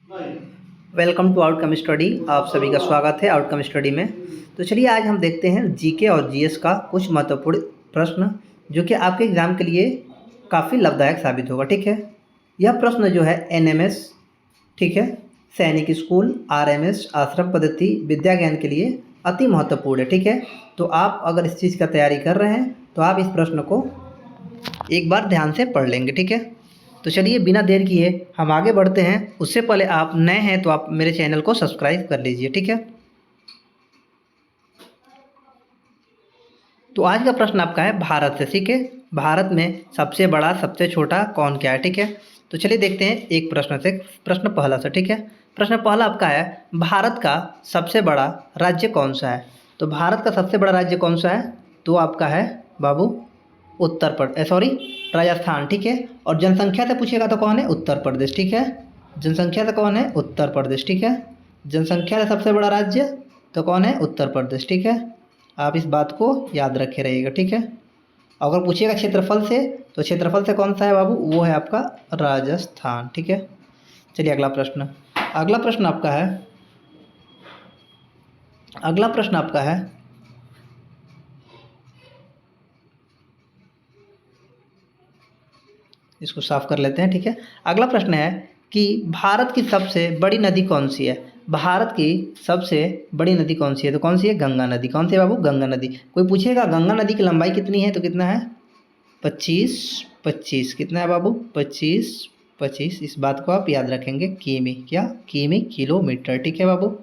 Welcome to outcome study. आप सभी का स्वागत है आउटकम स्टडी में। तो चलिए आज हम देखते हैं जीके और जीएस का कुछ महत्वपूर्ण प्रश्न जो कि आपके एग्ज़ाम के लिए काफ़ी लाभदायक साबित होगा। ठीक है, यह प्रश्न जो है एनएमएस, ठीक है, सैनिक स्कूल, आरएमएस, आश्रम पद्धति, विद्या ज्ञान के लिए अति महत्वपूर्ण है। ठीक है, तो आप अगर इस चीज़ का तैयारी कर रहे हैं तो आप इस प्रश्न को एक बार ध्यान से पढ़ लेंगे। ठीक है, तो चलिए बिना देर किए हम आगे बढ़ते हैं। उससे पहले आप नए हैं तो आप मेरे चैनल को सब्सक्राइब कर लीजिए। ठीक है, तो आज का प्रश्न आपका है भारत से। ठीक है, भारत में सबसे बड़ा सबसे छोटा कौन क्या है। ठीक है, तो चलिए देखते हैं एक प्रश्न से, प्रश्न पहला से। ठीक है, प्रश्न पहला आपका है भारत का सबसे बड़ा राज्य कौन सा है। तो भारत का सबसे बड़ा राज्य कौन सा है, तो आपका है बाबू उत्तर प्रदेश, सॉरी राजस्थान। ठीक है, और जनसंख्या से पूछेगा तो कौन है, उत्तर प्रदेश। ठीक है, जनसंख्या से कौन है, उत्तर प्रदेश। ठीक है, जनसंख्या से सबसे बड़ा राज्य तो कौन है, उत्तर प्रदेश। ठीक है, आप इस बात को याद रखे रहिएगा। ठीक है, अगर पूछिएगा क्षेत्रफल से तो क्षेत्रफल से कौन सा है बाबू, वो है आपका राजस्थान। ठीक है, चलिए अगला प्रश्न। अगला प्रश्न आपका है अगला प्रश्न आपका है इसको साफ कर लेते हैं। ठीक है, अगला प्रश्न है कि भारत की सबसे बड़ी नदी कौन सी है। भारत की सबसे बड़ी नदी कौन सी है, तो कौन सी है, गंगा नदी। कौन सी है बाबू, गंगा नदी। कोई पूछेगा गंगा नदी की लंबाई कितनी है, तो कितना है, 25 कितना है बाबू, 25 इस बात को आप याद रखेंगे, किमी, क्या किमी, किलोमीटर। ठीक है बाबू,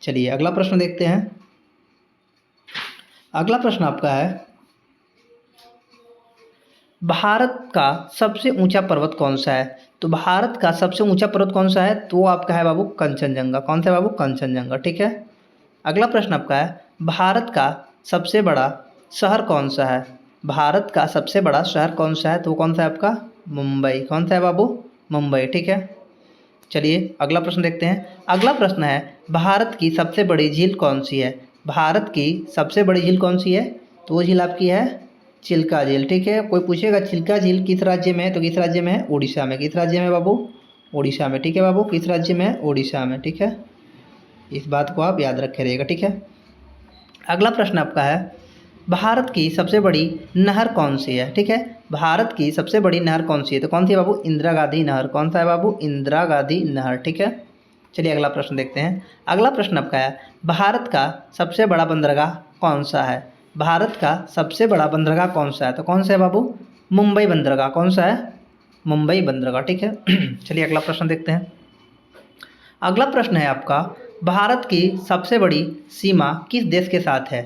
चलिए अगला प्रश्न देखते हैं। अगला प्रश्न आपका है भारत का सबसे ऊंचा पर्वत कौन सा है। तो भारत का सबसे ऊंचा पर्वत कौन सा है, तो आपका है बाबू कंचनजंगा। कौन सा है बाबू, कंचनजंगा। ठीक है, अगला प्रश्न आपका है भारत का सबसे बड़ा शहर कौन सा है। भारत का सबसे बड़ा शहर कौन सा है, तो कौन सा है आपका, मुंबई। कौन सा है बाबू, मुंबई। ठीक है, चलिए अगला प्रश्न देखते हैं। अगला प्रश्न है भारत की सबसे बड़ी झील कौन सी है। भारत की सबसे बड़ी झील कौन सी है, तो वो झील आपकी है चिल्का झील। ठीक है, कोई पूछेगा चिल्का झील किस राज्य में है, तो किस राज्य में है, उड़ीसा में। किस राज्य में बाबू, उड़ीसा में। ठीक है बाबू, किस राज्य में है, उड़ीसा में। ठीक है, इस बात को आप याद रखे रहिएगा। ठीक है, अगला प्रश्न आपका है भारत की सबसे बड़ी नहर कौन सी है। ठीक है, भारत की सबसे बड़ी नहर कौन सी है, तो कौन सी है बाबू, इंदिरा गांधी नहर। कौन सा है बाबू, इंदिरा गांधी नहर। ठीक है, चलिए अगला प्रश्न देखते हैं। अगला प्रश्न आपका है भारत का सबसे बड़ा बंदरगाह कौन सा है। भारत का सबसे बड़ा बंदरगाह कौन सा है, तो कौन सा है बाबू, मुंबई बंदरगाह। कौन सा है, मुंबई बंदरगाह। ठीक है, चलिए अगला प्रश्न देखते हैं। अगला प्रश्न है आपका भारत की सबसे बड़ी सीमा किस देश के साथ है।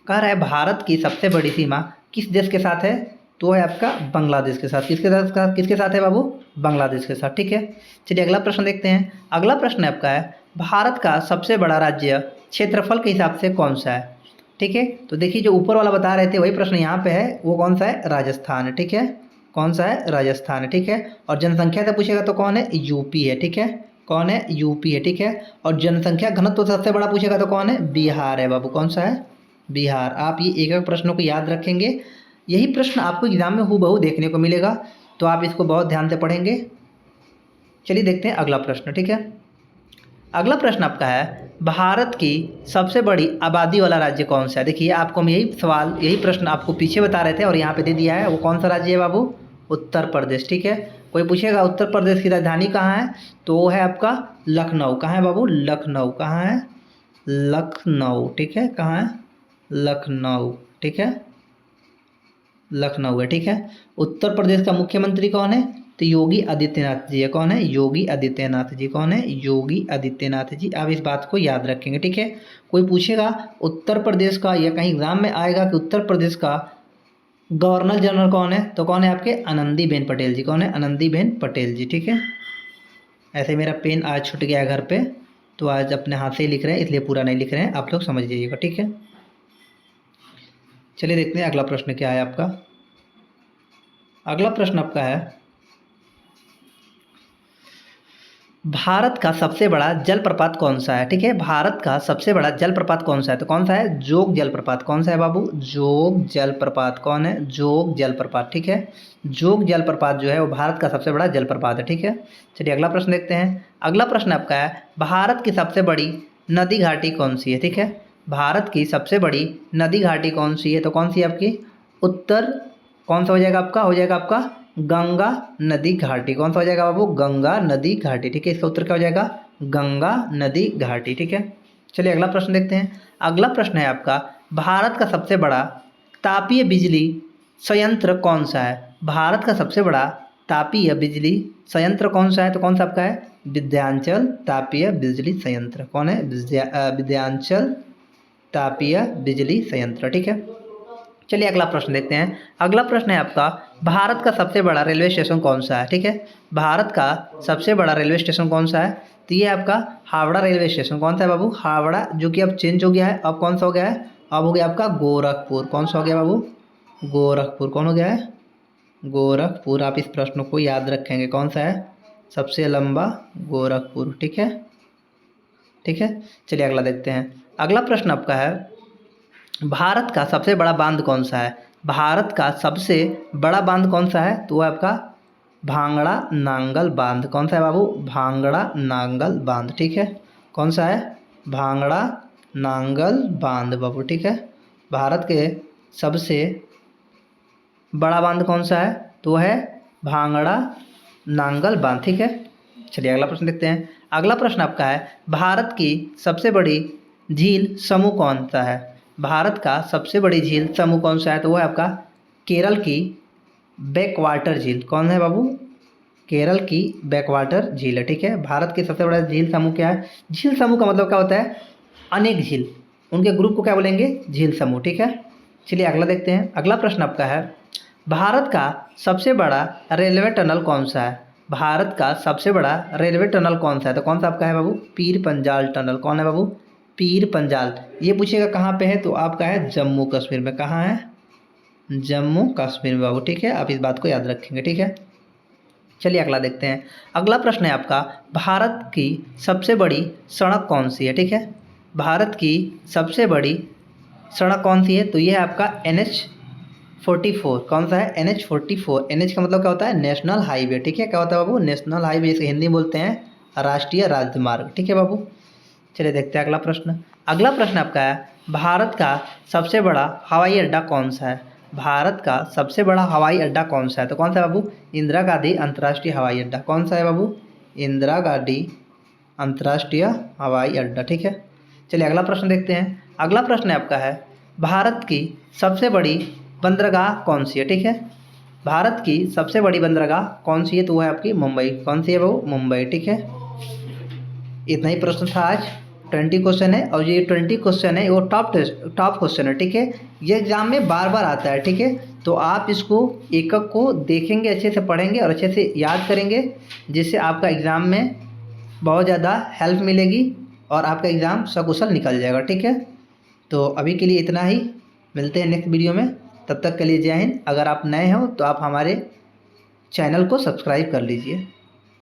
कह रहा है भारत की सबसे बड़ी सीमा किस देश के साथ है, तो है आपका बांग्लादेश के साथ। किसके साथ है बाबू, बांग्लादेश के साथ। ठीक है, चलिए अगला प्रश्न देखते हैं। अगला प्रश्न है आपका है भारत का सबसे बड़ा राज्य क्षेत्रफल के हिसाब से कौन सा है। ठीक है, तो देखिए जो ऊपर वाला बता रहे थे वही प्रश्न यहाँ पे है, वो कौन सा है, राजस्थान है। ठीक है, कौन सा है, राजस्थान है। ठीक है, और जनसंख्या से पूछेगा तो कौन है, यूपी है। ठीक है, कौन है, यूपी है। ठीक है, और जनसंख्या घनत्व तो सबसे बड़ा पूछेगा तो कौन है, बिहार है बाबू। कौन सा है, बिहार। आप ये एक एक प्रश्नों को याद रखेंगे, यही प्रश्न आपको एग्जाम में हूबहू देखने को मिलेगा, तो आप इसको बहुत ध्यान से पढ़ेंगे। चलिए देखते हैं अगला प्रश्न। ठीक है, अगला प्रश्न आपका है भारत की सबसे बड़ी आबादी वाला राज्य कौन सा है। देखिए आपको हम यही प्रश्न आपको पीछे बता रहे थे और यहाँ पे दे दिया है, वो कौन सा राज्य है बाबू, उत्तर प्रदेश। ठीक है, कोई पूछेगा उत्तर प्रदेश की राजधानी कहाँ है, तो वो है आपका लखनऊ। कहाँ है बाबू, लखनऊ। कहाँ है, लखनऊ। ठीक है, कहाँ है, लखनऊ। ठीक है, लखनऊ है। ठीक है, उत्तर प्रदेश का मुख्यमंत्री कौन है, तो योगी आदित्यनाथ जी है। कौन है, योगी आदित्यनाथ जी। कौन है, योगी आदित्यनाथ जी। आप इस बात को याद रखेंगे। ठीक है, कोई पूछेगा उत्तर प्रदेश का, या कहीं एग्जाम में आएगा कि उत्तर प्रदेश का गवर्नर जनरल कौन है, तो कौन है आपके, आनंदीबेन पटेल जी। कौन है, आनंदीबेन पटेल जी। ठीक है, ऐसे मेरा पेन आज छूट गया घर पे, तो आज अपने हाथ से ही लिख रहे हैं, इसलिए पूरा नहीं लिख रहे हैं, आप लोग समझ लीजिएगा। ठीक है, चलिए देखते हैं अगला प्रश्न क्या है आपका। अगला प्रश्न आपका है भारत का सबसे बड़ा जलप्रपात कौन सा है? ठीक है, भारत का सबसे बड़ा जलप्रपात कौन सा है? तो कौन सा है? जोग जलप्रपात। कौन सा है बाबू? जोग जलप्रपात। कौन है? जोग जलप्रपात। ठीक है, जोग जलप्रपात जो है वो भारत का सबसे बड़ा जलप्रपात है। ठीक है, चलिए अगला प्रश्न देखते हैं। अगला प्रश्न आपका है, भारत की सबसे बड़ी नदी घाटी कौन सी है? ठीक है, भारत की सबसे बड़ी नदी घाटी कौन सी है? तो कौन सी है आपकी? उत्तर कौन सा हो जाएगा आपका? हो जाएगा आपका गंगा नदी घाटी। कौन सा हो जाएगा बाबू? गंगा नदी घाटी। ठीक है, इसका उत्तर क्या हो जाएगा? गंगा नदी घाटी। ठीक है, चलिए अगला प्रश्न देखते हैं। अगला प्रश्न है आपका, भारत का सबसे बड़ा तापीय बिजली संयंत्र कौन सा है? भारत का सबसे बड़ा तापीय बिजली संयंत्र कौन सा है? तो कौन सा आपका है? विंध्याचल तापीय बिजली संयंत्र। कौन है? विंध्याचल तापीय बिजली संयंत्र। ठीक है, चलिए अगला प्रश्न देखते हैं। अगला प्रश्न है आपका, भारत का सबसे बड़ा रेलवे स्टेशन कौन सा है? ठीक है, भारत का सबसे बड़ा रेलवे स्टेशन कौन सा है? तो ये आपका हावड़ा रेलवे स्टेशन। कौन सा है बाबू? हावड़ा, जो कि अब चेंज हो गया है। अब कौन सा हो गया है? अब हो गया आपका गोरखपुर। कौन सा हो गया बाबू? गोरखपुर। कौन हो गया है? गोरखपुर। आप इस प्रश्न को याद रखेंगे, कौन सा है सबसे लंबा? गोरखपुर। ठीक है, ठीक है, चलिए अगला देखते हैं। अगला प्रश्न आपका है, भारत का सबसे बड़ा बांध कौन सा है? भारत का सबसे बड़ा बांध कौन सा है? तो वो आपका भांगड़ा नांगल बांध। कौन सा है बाबू? भांगड़ा नांगल बांध। ठीक है, कौन सा है? भांगड़ा नांगल बांध बाबू। ठीक है, भारत के सबसे बड़ा बांध कौन सा है? तो है भांगड़ा नांगल बांध। ठीक है, चलिए अगला प्रश्न देखते हैं। अगला प्रश्न आपका है, भारत की सबसे बड़ी झील समूह कौन सा है? भारत का सबसे बड़ी झील समूह कौन सा है? तो वो है आपका केरल की बैकवाटर झील। कौन है बाबू? केरल की बैकवाटर झील है। ठीक है, भारत की सबसे बड़ा झील समूह क्या है? झील समूह का मतलब क्या होता है? अनेक झील, उनके ग्रुप को क्या बोलेंगे? झील समूह। ठीक है, चलिए अगला देखते हैं। अगला प्रश्न आपका है, भारत का सबसे बड़ा रेलवे टनल कौन सा है? भारत का सबसे बड़ा रेलवे टनल कौन सा है? तो कौन सा आपका है बाबू? पीर पंजाल टनल। कौन है बाबू? पीर पंजाल। ये पूछेगा कहाँ पे है, तो आपका है जम्मू कश्मीर में। कहाँ है? जम्मू कश्मीर में बाबू। ठीक है, आप इस बात को याद रखेंगे। ठीक है, चलिए अगला देखते हैं। अगला प्रश्न है आपका, भारत की सबसे बड़ी सड़क कौन सी है? ठीक है, भारत की सबसे बड़ी सड़क कौन सी है? तो ये है आपका NH44। कौन सा है? NH44। NH का मतलब क्या होता है? National highway. ठीक है, क्या होता है बाबू? नेशनल हाईवे, इसे हिंदी में बोलते हैं राष्ट्रीय राजमार्ग। ठीक है बाबू, चलिए देखते हैं अगला प्रश्न। अगला प्रश्न आपका है, भारत का सबसे बड़ा हवाई अड्डा कौन सा है? भारत का सबसे बड़ा हवाई अड्डा कौन सा है? तो कौन सा है बाबू? इंदिरा गांधी अंतर्राष्ट्रीय हवाई अड्डा। कौन सा है बाबू? इंदिरा गांधी अंतर्राष्ट्रीय हवाई अड्डा। ठीक है, चलिए अगला प्रश्न देखते हैं। अगला प्रश्न है आपका है, भारत की सबसे बड़ी बंदरगाह कौन सी है? ठीक है, भारत की सबसे बड़ी बंदरगाह कौन सी है? तो वो है आपकी मुंबई। कौन सी है बाबू? मुंबई। ठीक है, इतना ही प्रश्न था आज। 20 क्वेश्चन है, और ये 20 क्वेश्चन है वो टॉप क्वेश्चन है। ठीक है, ये एग्जाम में बार बार आता है। ठीक है, तो आप इसको एक एक को देखेंगे, अच्छे से पढ़ेंगे और अच्छे से याद करेंगे, जिससे आपका एग्ज़ाम में बहुत ज़्यादा हेल्प मिलेगी और आपका एग्ज़ाम सकुशल निकल जाएगा। ठीक है, तो अभी के लिए इतना ही, मिलते हैं नेक्स्ट वीडियो में। तब तक के लिए जय हिंद। अगर आप नए हो तो आप हमारे चैनल को सब्सक्राइब कर लीजिए।